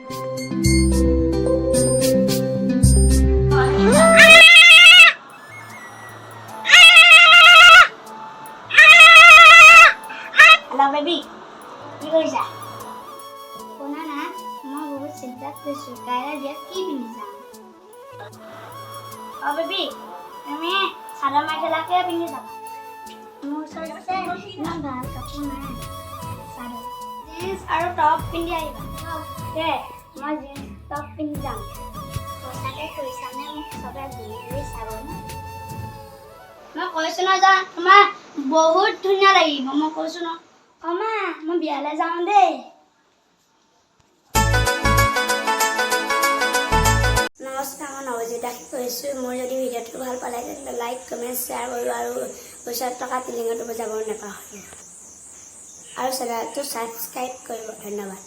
Hello baby, কি কৰিছা? শুনা না, মই বহুত চিন্তা কৰিছোঁ কাইলৈ বিয়াত কি পিন্ধি যাম। বেবী তুমি চাদৰ মেখেলাকে পিন্ধি যাবা। মোৰ ওচৰত ইমান ভাল কাপোৰ নাই। চাদৰ জিন্স আৰু টপ পিন্ধি আহিবা। মই জিন্স টপ পিন্ধি যাম। সঁচাকৈ কৈছানে? মোক চবে ঘূৰি চাবনে? মই কৈছোঁ ন যা, তোমাৰ বহুত ধুনীয়া লাগিব। মই কৈছোঁ ন মা মই বিয়ালৈ যাওঁ দেই। নমস্কাৰ, মই নৱজিতা কৈছোঁ। মোৰ যদি ভিডিঅ'টো ভাল পালে তেন্তে লাইক কমেণ্ট শ্বেয়াৰ কৰিব আৰু ওচৰত থকা টিলিঙটো বজাব নাপাহৰিব আৰু চেনেলটো ছাবস্ক্ৰাইব কৰিব। ধন্যবাদ।